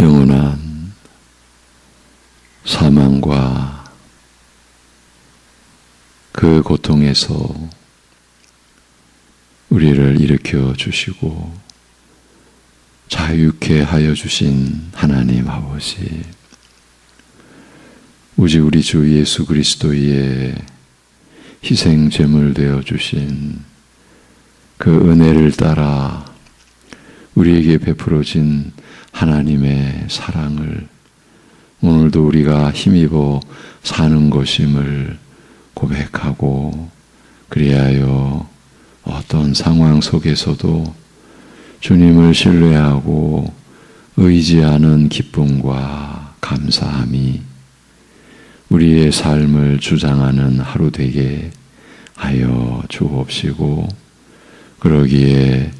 영원한 사망과 그 고통에서 우리를 일으켜 주시고 자유케 하여 주신 하나님 아버지, 우리 주 예수 그리스도의 희생 제물 되어 주신 그 은혜를 따라 우리에게 베풀어진 하나님의 사랑을 오늘도 우리가 힘입어 사는 것임을 고백하고, 그리하여 어떤 상황 속에서도 주님을 신뢰하고 의지하는 기쁨과 감사함이 우리의 삶을 주장하는 하루 되게 하여 주옵시고, 그러기에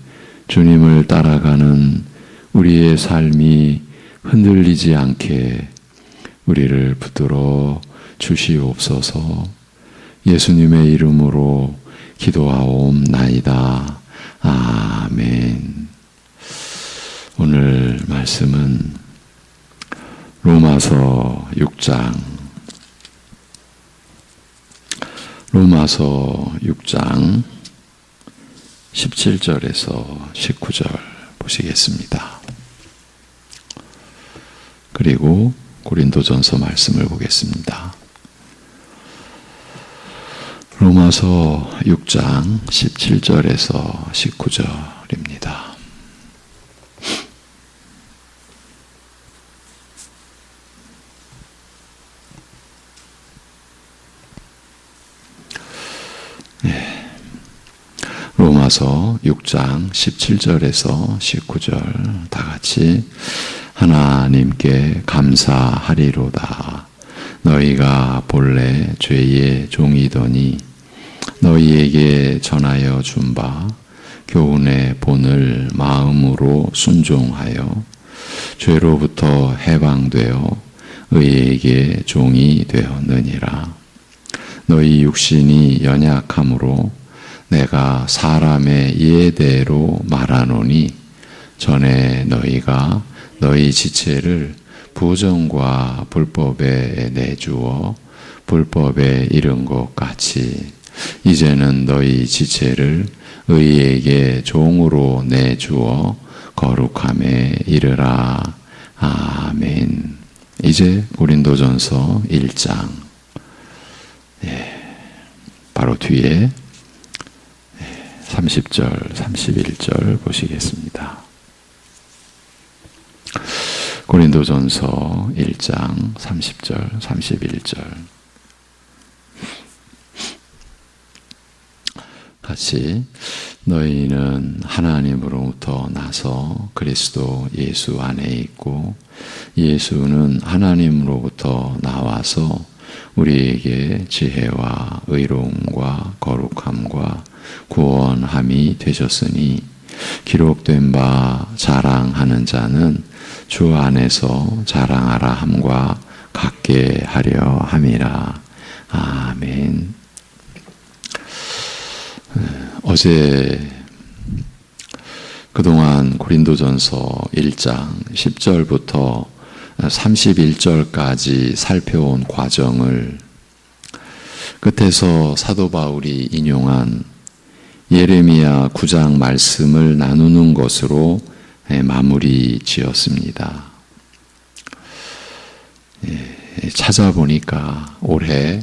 주님을 따라가는 우리의 삶이 흔들리지 않게 우리를 붙들어 주시옵소서. 예수님의 이름으로 기도하옵나이다. 아멘. 오늘 말씀은 로마서 6장 17절에서 19절 보시겠습니다. 그리고 고린도전서 말씀을 보겠습니다. 로마서 6장 17절에서 19절입니다. 로마서 6장 17절에서 19절 다 같이 하나님께 감사하리로다. 너희가 본래 죄의 종이더니 너희에게 전하여 준 바 교훈의 본을 마음으로 순종하여 죄로부터 해방되어 의에게 종이 되었느니라. 너희 육신이 연약함으로 내가 사람의 예대로 말하노니 전에 너희가 너희 지체를 부정과 불법에 내주어 불법에 이른 것 같이 이제는 너희 지체를 의에게 종으로 내주어 거룩함에 이르라. 아멘. 이제 고린도전서 1장 바로 뒤에 30절, 31절 보시겠습니다. 고린도전서 1장 30절, 31절 같이 너희는 하나님으로부터 나서 그리스도 예수 안에 있고 예수는 하나님으로부터 나와서 우리에게 지혜와 의로움과 거룩함과 구원함이 되셨으니 기록된 바 자랑하는 자는 주 안에서 자랑하라 함과 같게 하려 함이라. 아멘. 어제 그동안 고린도전서 1장 10절부터 31절까지 살펴온 과정을 끝에서 사도 바울이 인용한 예레미야 9장 말씀을 나누는 것으로 마무리 지었습니다. 찾아보니까 올해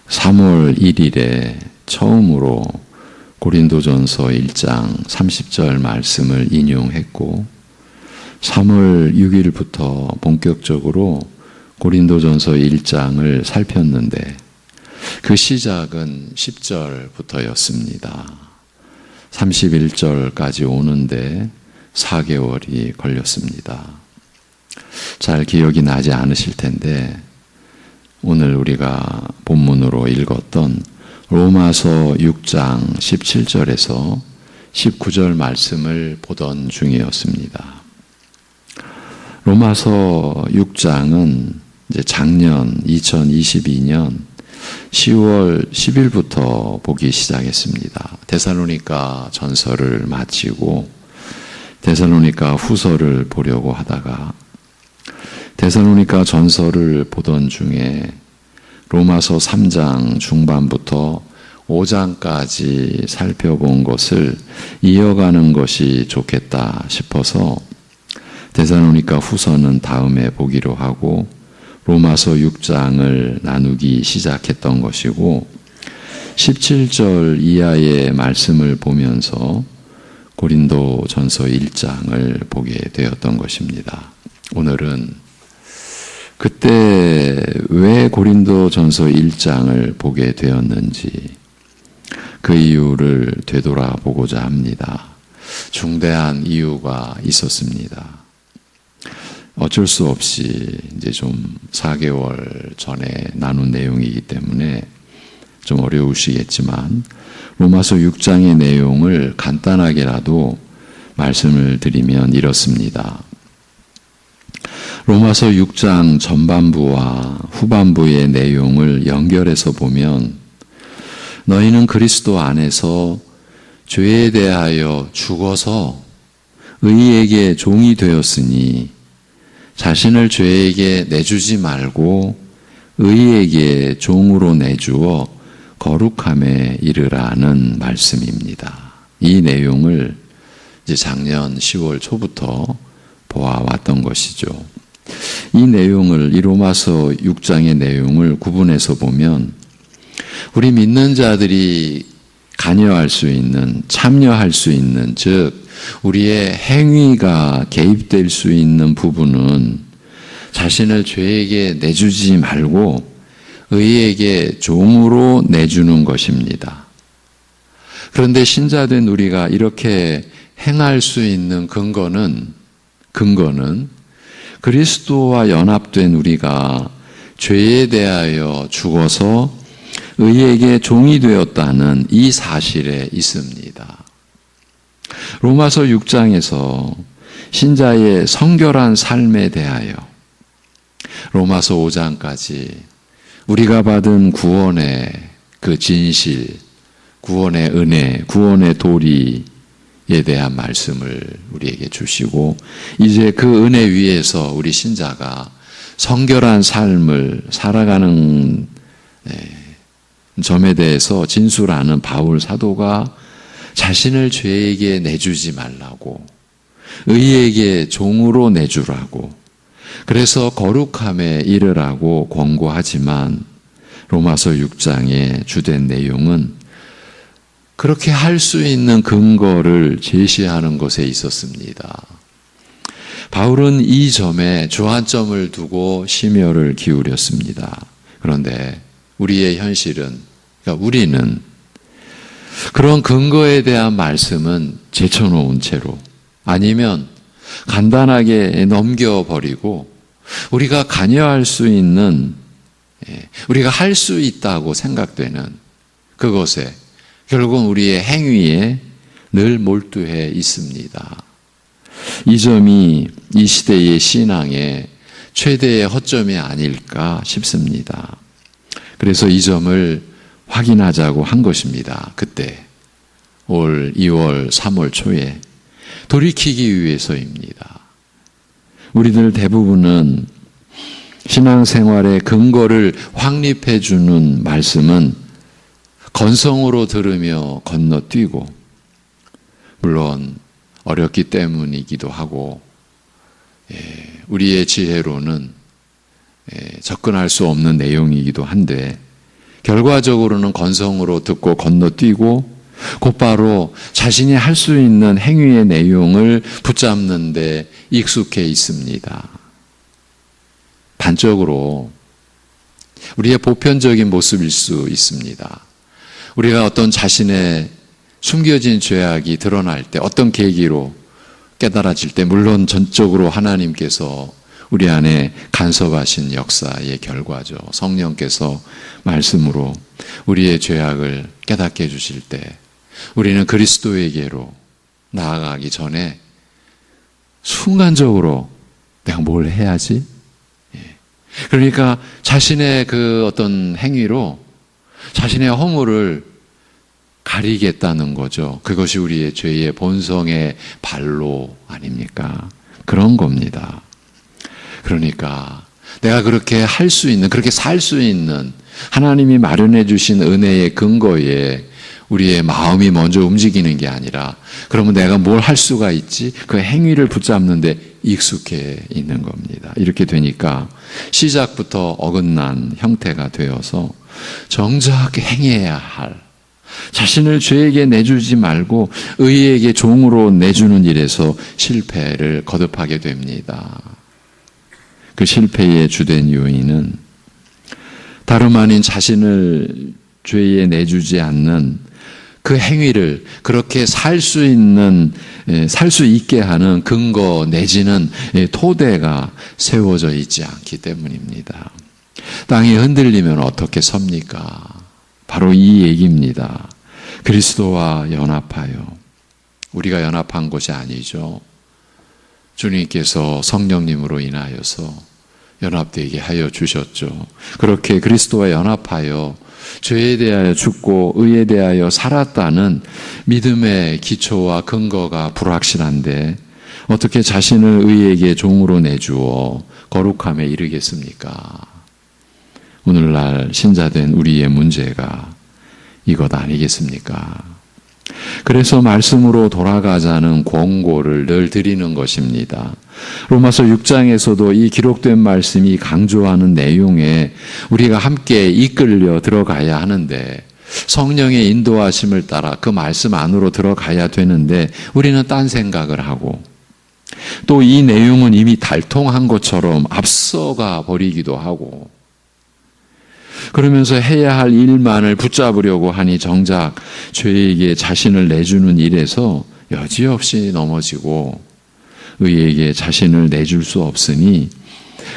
3월 1일에 처음으로 고린도전서 1장 30절 말씀을 인용했고 3월 6일부터 본격적으로 고린도전서 1장을 살폈는데 그 시작은 10절부터였습니다. 31절까지 오는데 4개월이 걸렸습니다. 잘 기억이 나지 않으실 텐데 오늘 우리가 본문으로 읽었던 로마서 6장 17절에서 19절 말씀을 보던 중이었습니다. 로마서 6장은 이제 작년 2022년 10월 10일부터 보기 시작했습니다. 데살로니가 전서를 마치고 데살로니가 후서를 보려고 하다가 데살로니가 전서를 보던 중에 로마서 3장 중반부터 5장까지 살펴본 것을 이어가는 것이 좋겠다 싶어서 데살로니가 후서는 다음에 보기로 하고 로마서 6장을 나누기 시작했던 것이고 17절 이하의 말씀을 보면서 고린도 전서 1장을 보게 되었던 것입니다. 오늘은 그때 왜 고린도 전서 1장을 보게 되었는지 그 이유를 되돌아보고자 합니다. 중대한 이유가 있었습니다. 어쩔 수 없이 이제 좀 4개월 전에 나눈 내용이기 때문에 좀 어려우시겠지만 로마서 6장의 내용을 간단하게라도 말씀을 드리면 이렇습니다. 로마서 6장 전반부와 후반부의 내용을 연결해서 보면 너희는 그리스도 안에서 죄에 대하여 죽어서 의에게 종이 되었으니 자신을 죄에게 내주지 말고 의에게 종으로 내주어 거룩함에 이르라는 말씀입니다. 이 내용을 이제 작년 10월 초부터 보아왔던 것이죠. 이 내용을, 이 로마서 6장의 내용을 구분해서 보면 우리 믿는 자들이 관여할 수 있는, 참여할 수 있는, 즉 우리의 행위가 개입될 수 있는 부분은 자신을 죄에게 내주지 말고 의에게 종으로 내주는 것입니다. 그런데 신자된 우리가 이렇게 행할 수 있는 근거는 그리스도와 연합된 우리가 죄에 대하여 죽어서 의에게 종이 되었다는 이 사실에 있습니다. 로마서 6장에서 신자의 성결한 삶에 대하여 로마서 5장까지 우리가 받은 구원의 그 진실, 구원의 은혜, 구원의 도리에 대한 말씀을 우리에게 주시고 이제 그 은혜 위에서 우리 신자가 성결한 삶을 살아가는 점에 대해서 진술하는 바울 사도가 자신을 죄에게 내주지 말라고 의에게 종으로 내주라고 그래서 거룩함에 이르라고 권고하지만 로마서 6장의 주된 내용은 그렇게 할 수 있는 근거를 제시하는 것에 있었습니다. 바울은 이 점에 주안점을 두고 심혈을 기울였습니다. 그런데 우리의 현실은, 그러니까 우리는 그런 근거에 대한 말씀은 제쳐놓은 채로 아니면 간단하게 넘겨버리고 우리가 관여할 수 있는, 우리가 할 수 있다고 생각되는 그것에 결국은 우리의 행위에 늘 몰두해 있습니다. 이 점이 이 시대의 신앙의 최대의 허점이 아닐까 싶습니다. 그래서 이 점을 확인하자고 한 것입니다. 그때 올 2월, 3월 초에 돌이키기 위해서입니다. 우리들 대부분은 신앙생활의 근거를 확립해 주는 말씀은 건성으로 들으며 건너뛰고 물론 어렵기 때문이기도 하고 우리의 지혜로는 접근할 수 없는 내용이기도 한데 결과적으로는 건성으로 듣고 건너뛰고 곧바로 자신이 할 수 있는 행위의 내용을 붙잡는 데 익숙해 있습니다. 반적으로 우리의 보편적인 모습일 수 있습니다. 우리가 어떤 자신의 숨겨진 죄악이 드러날 때 어떤 계기로 깨달아질 때 물론 전적으로 하나님께서 우리 안에 간섭하신 역사의 결과죠. 성령께서 말씀으로 우리의 죄악을 깨닫게 해주실 때 우리는 그리스도에게로 나아가기 전에 순간적으로 내가 뭘 해야지? 그러니까 자신의 그 어떤 행위로 자신의 허물을 가리겠다는 거죠. 그것이 우리의 죄의 본성의 발로 아닙니까? 그런 겁니다. 그러니까 내가 그렇게 할 수 있는, 그렇게 살 수 있는 하나님이 마련해 주신 은혜의 근거에 우리의 마음이 먼저 움직이는 게 아니라, 그러면 내가 뭘 할 수가 있지? 그 행위를 붙잡는데 익숙해 있는 겁니다. 이렇게 되니까 시작부터 어긋난 형태가 되어서 정작 행해야 할, 자신을 죄에게 내주지 말고 의에게 종으로 내주는 일에서 실패를 거듭하게 됩니다. 그 실패의 주된 요인은 다름 아닌 자신을 죄에 내주지 않는 그 행위를 그렇게 살 수 있게 하는 근거 내지는 토대가 세워져 있지 않기 때문입니다. 땅이 흔들리면 어떻게 섭니까? 바로 이 얘기입니다. 그리스도와 연합하여. 우리가 연합한 것이 아니죠. 주님께서 성령님으로 인하여서 연합되게 하여 주셨죠. 그렇게 그리스도와 연합하여 죄에 대하여 죽고 의에 대하여 살았다는 믿음의 기초와 근거가 불확실한데 어떻게 자신을 의에게 종으로 내주어 거룩함에 이르겠습니까? 오늘날 신자된 우리의 문제가 이것 아니겠습니까? 그래서 말씀으로 돌아가자는 권고를 늘 드리는 것입니다. 로마서 6장에서도 이 기록된 말씀이 강조하는 내용에 우리가 함께 이끌려 들어가야 하는데, 성령의 인도하심을 따라 그 말씀 안으로 들어가야 되는데 우리는 딴 생각을 하고, 또 이 내용은 이미 달통한 것처럼 앞서가 버리기도 하고, 그러면서 해야 할 일만을 붙잡으려고 하니 정작 죄에게 자신을 내주는 일에서 여지없이 넘어지고 의에게 자신을 내줄 수 없으니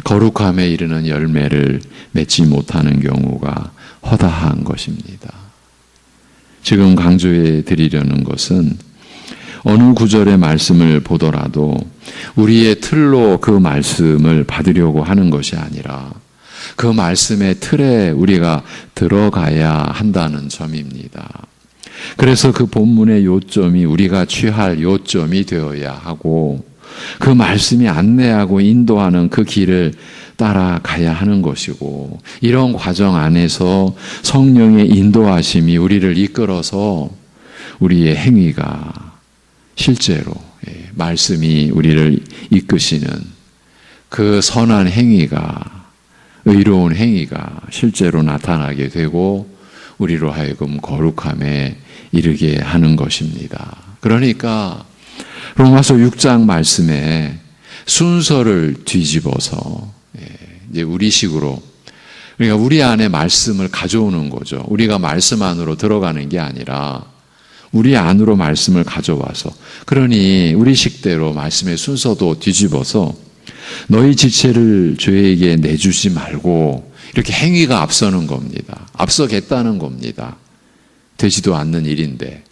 거룩함에 이르는 열매를 맺지 못하는 경우가 허다한 것입니다. 지금 강조해 드리려는 것은 어느 구절의 말씀을 보더라도 우리의 틀로 그 말씀을 받으려고 하는 것이 아니라 그 말씀의 틀에 우리가 들어가야 한다는 점입니다. 그래서 그 본문의 요점이 우리가 취할 요점이 되어야 하고, 그 말씀이 안내하고 인도하는 그 길을 따라가야 하는 것이고, 이런 과정 안에서 성령의 인도하심이 우리를 이끌어서 우리의 행위가 실제로 말씀이 우리를 이끄시는 그 선한 행위가, 의로운 행위가 실제로 나타나게 되고 우리로 하여금 거룩함에 이르게 하는 것입니다. 그러니까 로마서 6장 말씀에 순서를 뒤집어서 이제 우리식으로, 그러니까 우리 안에 말씀을 가져오는 거죠. 우리가 말씀 안으로 들어가는 게 아니라 우리 안으로 말씀을 가져와서, 그러니 우리식대로 말씀의 순서도 뒤집어서 너희 지체를 죄에게 내주지 말고, 이렇게 행위가 앞서는 겁니다. 앞서겠다는 겁니다. 되지도 않는 일인데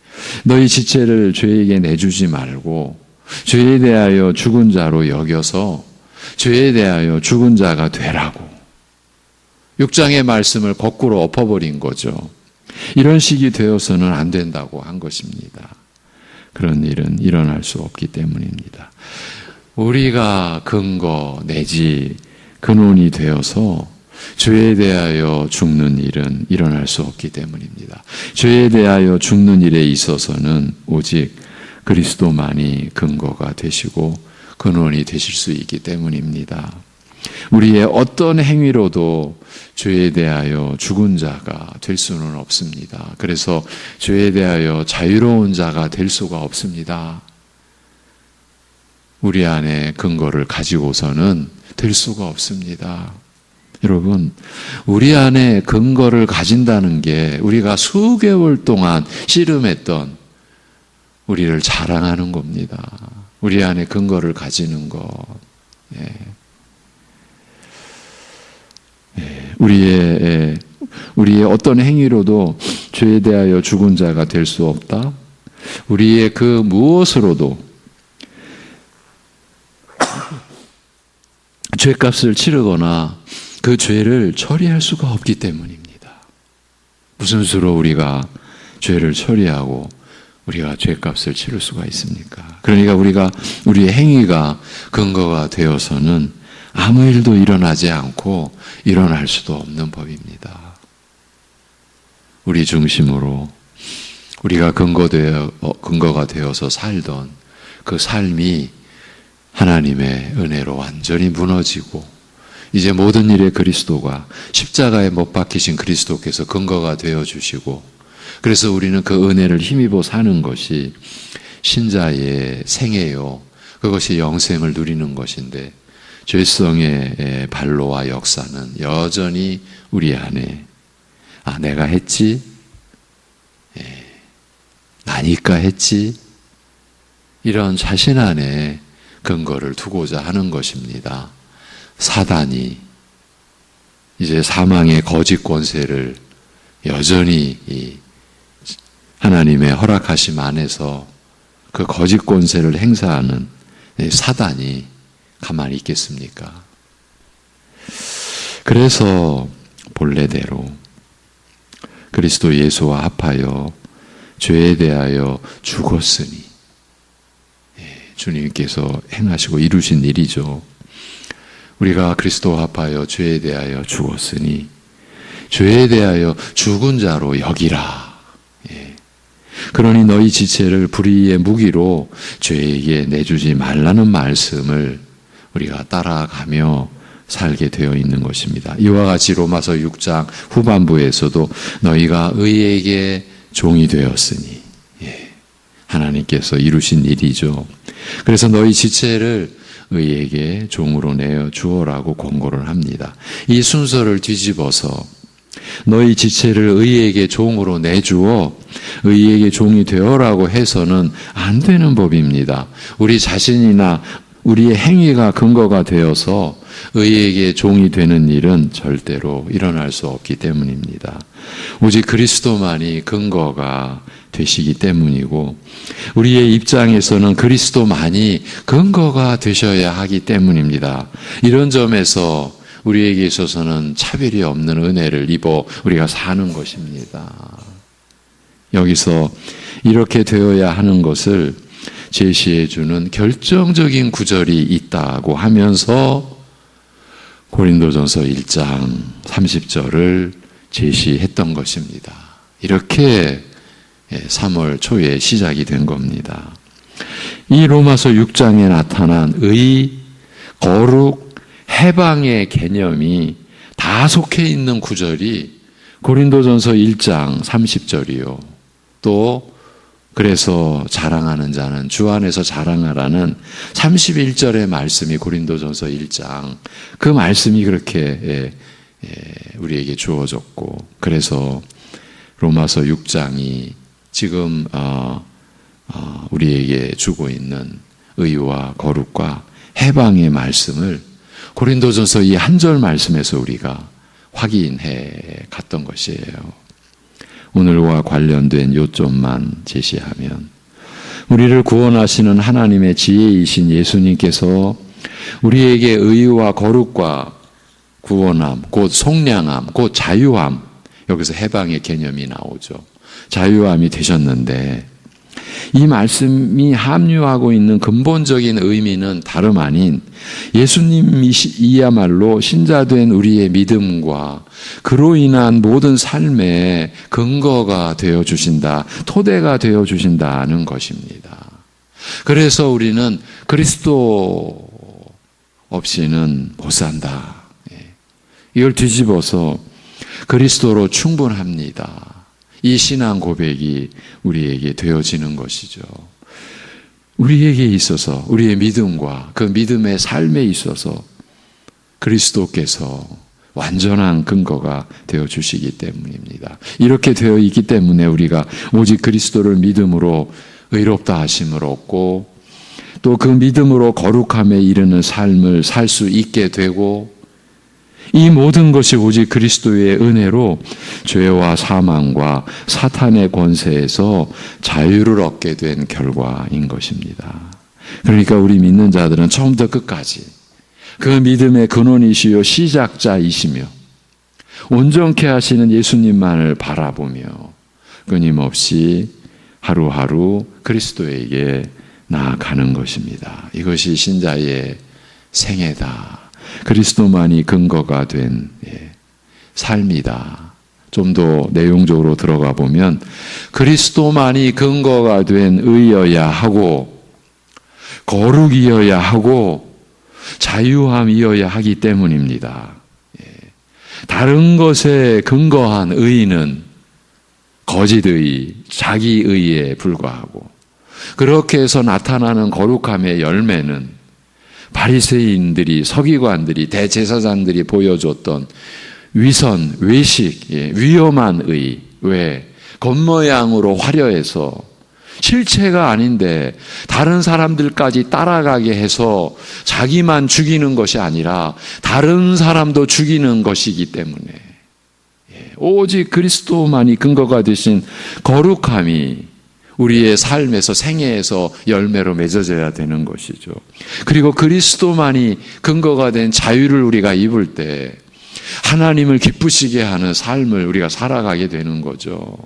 너희 지체를 죄에게 내주지 말고 죄에 대하여 죽은 자로 여겨서 죄에 대하여 죽은 자가 되라고. 6장의 말씀을 거꾸로 엎어버린 거죠. 이런 식이 되어서는 안 된다고 한 것입니다. 그런 일은 일어날 수 없기 때문입니다. 우리가 근거 내지 근원이 되어서 죄에 대하여 죽는 일은 일어날 수 없기 때문입니다. 죄에 대하여 죽는 일에 있어서는 오직 그리스도만이 근거가 되시고 근원이 되실 수 있기 때문입니다. 우리의 어떤 행위로도 죄에 대하여 죽은 자가 될 수는 없습니다. 그래서 죄에 대하여 자유로운 자가 될 수가 없습니다. 우리 안에 근거를 가지고서는 될 수가 없습니다. 여러분, 우리 안에 근거를 가진다는 게 우리가 수개월 동안 씨름했던 우리를 자랑하는 겁니다. 우리 안에 근거를 가지는 것. 우리의 어떤 행위로도 죄에 대하여 죽은 자가 될 수 없다. 우리의 그 무엇으로도 죄값을 치르거나 그 죄를 처리할 수가 없기 때문입니다. 무슨 수로 우리가 죄를 처리하고 우리가 죄값을 치를 수가 있습니까? 그러니까 우리의 행위가 근거가 되어서는 아무 일도 일어나지 않고 일어날 수도 없는 법입니다. 우리 중심으로 우리가 근거가 되어서 살던 그 삶이 하나님의 은혜로 완전히 무너지고 이제 모든 일에 그리스도가 십자가에 못 박히신 그리스도께서 근거가 되어주시고 그래서 우리는 그 은혜를 힘입어 사는 것이 신자의 생애요. 그것이 영생을 누리는 것인데 죄성의 발로와 역사는 여전히 우리 안에 내가 했지? 나니까 했지? 이런 자신 안에 근거를 두고자 하는 것입니다. 사단이 이제 사망의 거짓 권세를 여전히 하나님의 허락하심 안에서 그 거짓 권세를 행사하는 사단이 가만히 있겠습니까? 그래서 본래대로 그리스도 예수와 합하여 죄에 대하여 죽었으니 주님께서 행하시고 이루신 일이죠. 우리가 그리스도와 합하여 죄에 대하여 죽었으니 죄에 대하여 죽은 자로 여기라. 그러니 너희 지체를 불의의 무기로 죄에게 내주지 말라는 말씀을 우리가 따라가며 살게 되어 있는 것입니다. 이와 같이 로마서 6장 후반부에서도 너희가 의에게 종이 되었으니 하나님께서 이루신 일이죠. 그래서 너희 지체를 의에게 종으로 내어 주어라고 권고를 합니다. 이 순서를 뒤집어서 너희 지체를 의에게 종으로 내주어 의에게 종이 되어라고 해서는 안 되는 법입니다. 우리 자신이나 우리의 행위가 근거가 되어서 의에게 종이 되는 일은 절대로 일어날 수 없기 때문입니다. 오직 그리스도만이 근거가 되시기 때문이고 우리의 입장에서는 그리스도만이 근거가 되셔야 하기 때문입니다. 이런 점에서 우리에게 있어서는 차별이 없는 은혜를 입어 우리가 사는 것입니다. 여기서 이렇게 되어야 하는 것을 제시해 주는 결정적인 구절이 있다고 하면서 고린도전서 1장 30절을 제시했던 것입니다. 이렇게 3월 초에 시작이 된 겁니다. 이 로마서 6장에 나타난 의, 거룩, 해방의 개념이 다 속해 있는 구절이 고린도전서 1장 30절이요. 또 그래서 자랑하는 자는 주 안에서 자랑하라는 31절의 말씀이 고린도전서 1장 그 말씀이 그렇게 우리에게 주어졌고 그래서 로마서 6장이 지금 우리에게 주고 있는 의와 거룩과 해방의 말씀을 고린도전서 이 한 절 말씀에서 우리가 확인해 갔던 것이에요. 오늘과 관련된 요점만 제시하면 우리를 구원하시는 하나님의 지혜이신 예수님께서 우리에게 의와 거룩과 구원함, 곧 속량함, 곧 자유함, 여기서 해방의 개념이 나오죠. 자유함이 되셨는데 이 말씀이 함유하고 있는 근본적인 의미는 다름 아닌 예수님이야말로 신자된 우리의 믿음과 그로 인한 모든 삶의 근거가 되어주신다, 토대가 되어주신다는 것입니다. 그래서 우리는 그리스도 없이는 못 산다. 이걸 뒤집어서 그리스도로 충분합니다. 이 신앙 고백이 우리에게 되어지는 것이죠. 우리에게 있어서 우리의 믿음과 그 믿음의 삶에 있어서 그리스도께서 완전한 근거가 되어주시기 때문입니다. 이렇게 되어 있기 때문에 우리가 오직 그리스도를 믿음으로 의롭다 하심을 얻고 또 그 믿음으로 거룩함에 이르는 삶을 살 수 있게 되고 이 모든 것이 오직 그리스도의 은혜로 죄와 사망과 사탄의 권세에서 자유를 얻게 된 결과인 것입니다. 그러니까 우리 믿는 자들은 처음부터 끝까지 그 믿음의 근원이시요 시작자이시며 온전케 하시는 예수님만을 바라보며 끊임없이 하루하루 그리스도에게 나아가는 것입니다. 이것이 신자의 생애다. 그리스도만이 근거가 된 삶이다. 좀 더 내용적으로 들어가 보면 그리스도만이 근거가 된 의여야 하고 거룩이어야 하고 자유함이어야 하기 때문입니다. 다른 것에 근거한 의는 거짓의, 자기의에 불과하고 그렇게 해서 나타나는 거룩함의 열매는 바리새인들이, 서기관들이, 대제사장들이 보여줬던 위선, 외식, 위험한 의, 왜? 겉모양으로 화려해서 실체가 아닌데 다른 사람들까지 따라가게 해서 자기만 죽이는 것이 아니라 다른 사람도 죽이는 것이기 때문에 오직 그리스도만이 근거가 되신 거룩함이 우리의 삶에서 생애에서 열매로 맺어져야 되는 것이죠. 그리고 그리스도만이 근거가 된 자유를 우리가 입을 때 하나님을 기쁘시게 하는 삶을 우리가 살아가게 되는 거죠.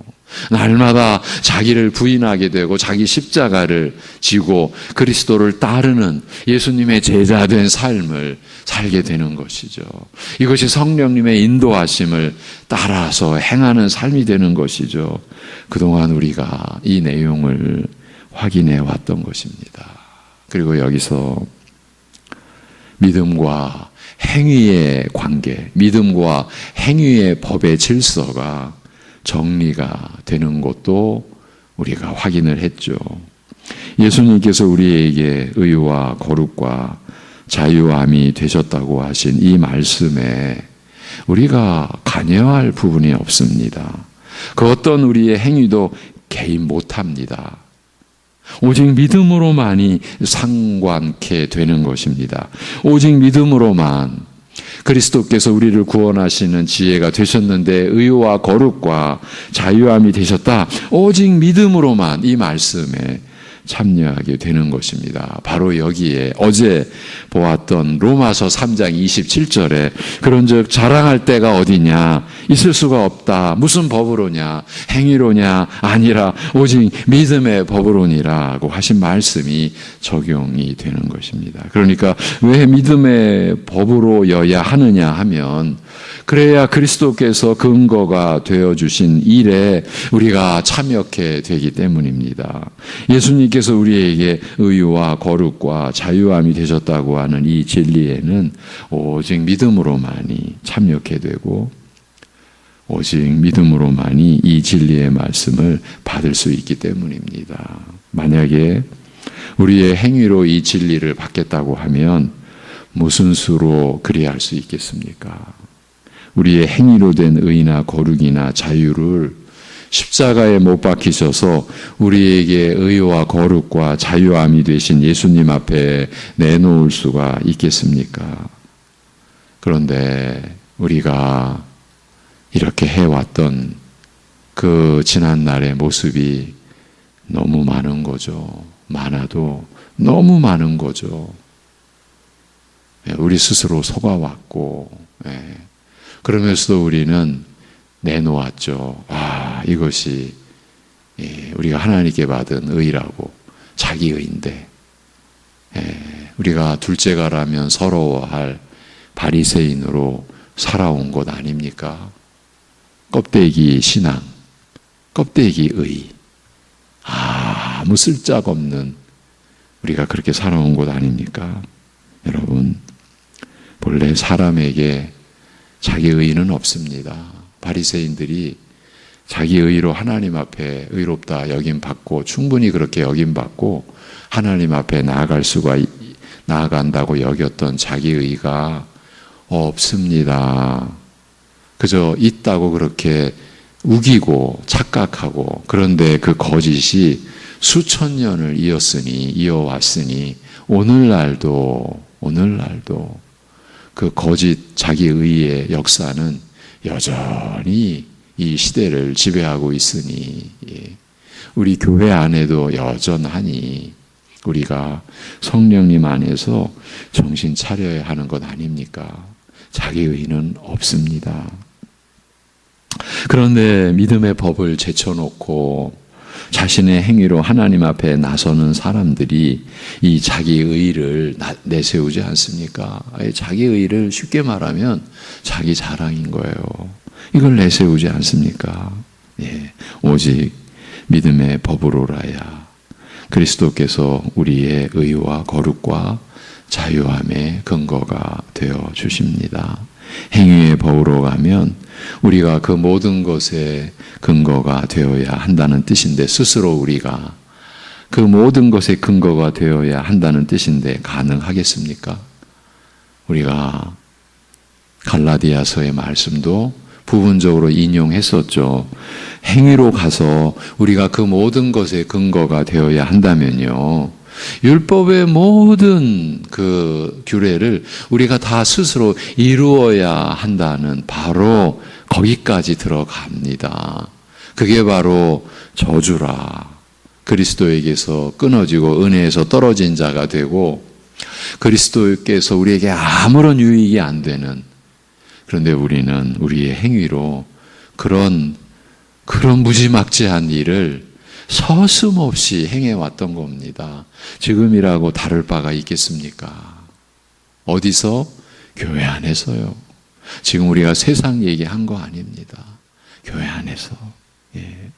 날마다 자기를 부인하게 되고 자기 십자가를 지고 그리스도를 따르는 예수님의 제자된 삶을 살게 되는 것이죠. 이것이 성령님의 인도하심을 따라서 행하는 삶이 되는 것이죠. 그동안 우리가 이 내용을 확인해 왔던 것입니다. 그리고 여기서 믿음과 행위의 관계, 믿음과 행위의 법의 질서가 정리가 되는 것도 우리가 확인을 했죠. 예수님께서 우리에게 의와 거룩과 자유함이 되셨다고 하신 이 말씀에 우리가 관여할 부분이 없습니다. 그 어떤 우리의 행위도 개입 못합니다. 오직 믿음으로만이 상관케 되는 것입니다. 오직 믿음으로만 그리스도께서 우리를 구원하시는 지혜가 되셨는데 의와 거룩과 자유함이 되셨다. 오직 믿음으로만 이 말씀에 참여하게 되는 것입니다. 바로 여기에 어제 보았던 로마서 3장 27절에 그런즉 자랑할 때가 어디냐? 있을 수가 없다. 무슨 법으로냐? 행위로냐? 아니라 오직 믿음의 법으로니라고 하신 말씀이 적용이 되는 것입니다. 그러니까 왜 믿음의 법으로여야 하느냐 하면 그래야 그리스도께서 근거가 되어주신 일에 우리가 참여하게 되기 때문입니다. 예수님께서 우리에게 의와 거룩과 자유함이 되셨다고 하는 이 진리에는 오직 믿음으로만이 참여하게 되고 오직 믿음으로만이 이 진리의 말씀을 받을 수 있기 때문입니다. 만약에 우리의 행위로 이 진리를 받겠다고 하면 무슨 수로 그리할 수 있겠습니까? 우리의 행위로 된 의나 거룩이나 자유를 십자가에 못 박히셔서 우리에게 의와 거룩과 자유함이 되신 예수님 앞에 내놓을 수가 있겠습니까? 그런데 우리가 이렇게 해왔던 그 지난날의 모습이 너무 많은 거죠. 많아도 너무 많은 거죠. 우리 스스로 속아왔고 그러면서도 우리는 내놓았죠. 이것이 우리가 하나님께 받은 의라고 자기 의인데 우리가 둘째가라면 서러워할 바리새인으로 살아온 것 아닙니까? 껍데기 신앙, 껍데기 의, 아무 쓸데없는 우리가 그렇게 살아온 것 아닙니까? 여러분, 본래 사람에게 자기 의는 없습니다. 바리새인들이 자기 의로 하나님 앞에 의롭다 여김받고 충분히 그렇게 여김받고 하나님 앞에 나아간다고 여겼던 자기 의가 없습니다. 그저 있다고 그렇게 우기고 착각하고 그런데 그 거짓이 수천 년을 이어왔으니 오늘날도 그 거짓 자기 의의 역사는 여전히 이 시대를 지배하고 있으니 우리 교회 안에도 여전하니 우리가 성령님 안에서 정신 차려야 하는 것 아닙니까? 자기 의는 없습니다. 그런데 믿음의 법을 제쳐놓고 자신의 행위로 하나님 앞에 나서는 사람들이 이 자기 의를 내세우지 않습니까? 자기 의를 쉽게 말하면 자기 자랑인 거예요. 이걸 내세우지 않습니까? 예, 오직 믿음의 법으로라야 그리스도께서 우리의 의와 거룩과 자유함의 근거가 되어 주십니다. 행위의 법으로 가면 우리가 그 모든 것의 근거가 되어야 한다는 뜻인데, 스스로 우리가 그 모든 것의 근거가 되어야 한다는 뜻인데 가능하겠습니까? 우리가 갈라디아서의 말씀도 부분적으로 인용했었죠. 행위로 가서 우리가 그 모든 것의 근거가 되어야 한다면요, 율법의 모든 그 규례를 우리가 다 스스로 이루어야 한다는 바로 거기까지 들어갑니다. 그게 바로 저주라. 그리스도에게서 끊어지고 은혜에서 떨어진 자가 되고 그리스도께서 우리에게 아무런 유익이 안 되는, 그런데 우리는 우리의 행위로 그런 무지막지한 일을 서슴없이 행해왔던 겁니다. 지금이라고 다를 바가 있겠습니까? 어디서? 교회 안에서요. 지금 우리가 세상 얘기한 거 아닙니다. 교회 안에서. 예.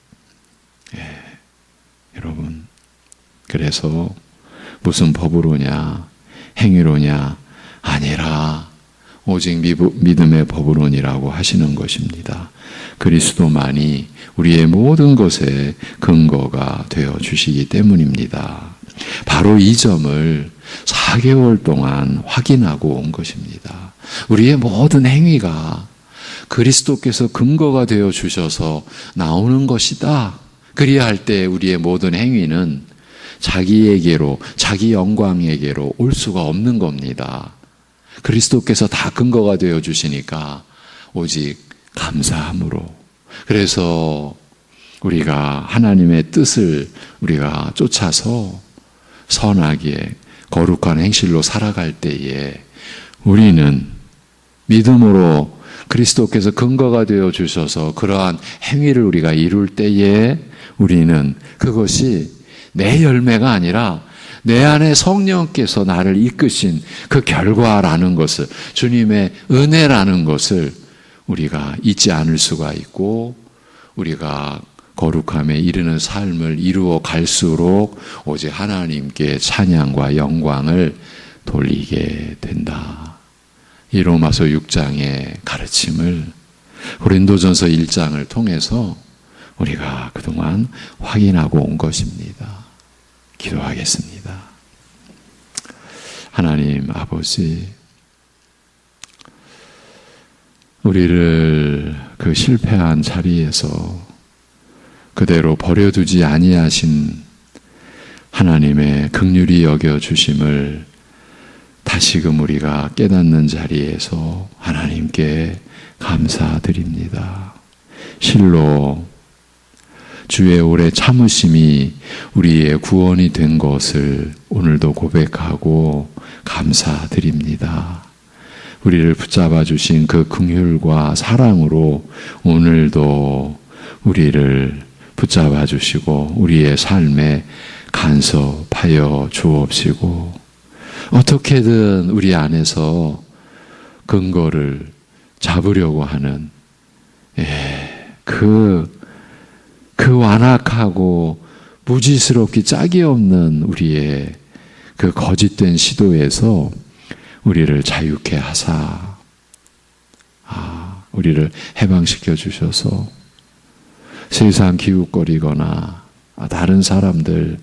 여러분, 그래서 무슨 법으로냐, 행위로냐 아니라 오직 믿음의 법으로니라고 하시는 것입니다. 그리스도만이 우리의 모든 것의 근거가 되어 주시기 때문입니다. 바로 이 점을 4개월 동안 확인하고 온 것입니다. 우리의 모든 행위가 그리스도께서 근거가 되어 주셔서 나오는 것이다. 그리할 때 우리의 모든 행위는 자기에게로, 자기 영광에게로 올 수가 없는 겁니다. 그리스도께서 다 근거가 되어 주시니까 오직 감사함으로. 그래서 우리가 하나님의 뜻을 우리가 쫓아서 선하게 거룩한 행실로 살아갈 때에 우리는 믿음으로 그리스도께서 근거가 되어 주셔서 그러한 행위를 우리가 이룰 때에 우리는 그것이 내 열매가 아니라 내 안에 성령께서 나를 이끄신 그 결과라는 것을, 주님의 은혜라는 것을 우리가 잊지 않을 수가 있고, 우리가 거룩함에 이르는 삶을 이루어 갈수록 오직 하나님께 찬양과 영광을 돌리게 된다. 이 로마서 6장의 가르침을 고린도전서 1장을 통해서 우리가 그동안 확인하고 온 것입니다. 기도하겠습니다. 하나님 아버지, 우리를 그 실패한 자리에서 그대로 버려두지 아니하신 하나님의 긍휼히 여겨주심을 다시금 우리가 깨닫는 자리에서 하나님께 감사드립니다. 실로 주의 오래 참으심이 우리의 구원이 된 것을 오늘도 고백하고 감사드립니다. 우리를 붙잡아 주신 그 긍휼과 사랑으로 오늘도 우리를 붙잡아 주시고 우리의 삶에 간섭하여 주옵시고, 어떻게든 우리 안에서 근거를 잡으려고 하는 그 완악하고 무지스럽기 짝이 없는 우리의 그 거짓된 시도에서 우리를 자유케 하사 우리를 해방시켜 주셔서 세상 기웃거리거나 다른 사람들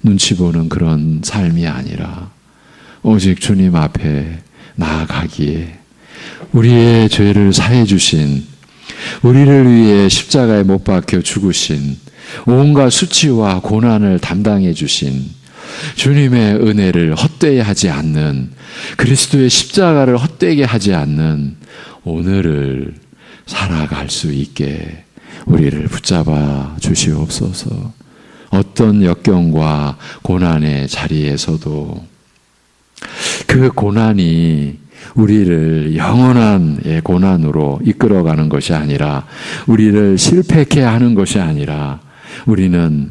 눈치 보는 그런 삶이 아니라 오직 주님 앞에 나아가기에 우리의 죄를 사해 주신, 우리를 위해 십자가에 못 박혀 죽으신, 온갖 수치와 고난을 담당해 주신 주님의 은혜를 헛되이 하지 않는, 그리스도의 십자가를 헛되게 하지 않는 오늘을 살아갈 수 있게 우리를 붙잡아 주시옵소서. 어떤 역경과 고난의 자리에서도 그 고난이 우리를 영원한 고난으로 이끌어가는 것이 아니라, 우리를 실패케 하는 것이 아니라 우리는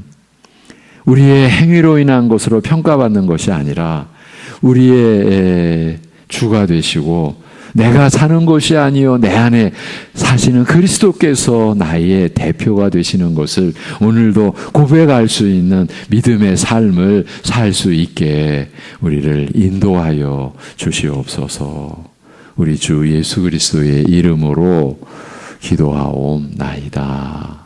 우리의 행위로 인한 것으로 평가받는 것이 아니라 우리의 주가 되시고 내가 사는 것이 아니요 내 안에 사시는 그리스도께서 나의 대표가 되시는 것을 오늘도 고백할 수 있는 믿음의 삶을 살 수 있게 우리를 인도하여 주시옵소서. 우리 주 예수 그리스도의 이름으로 기도하옵나이다.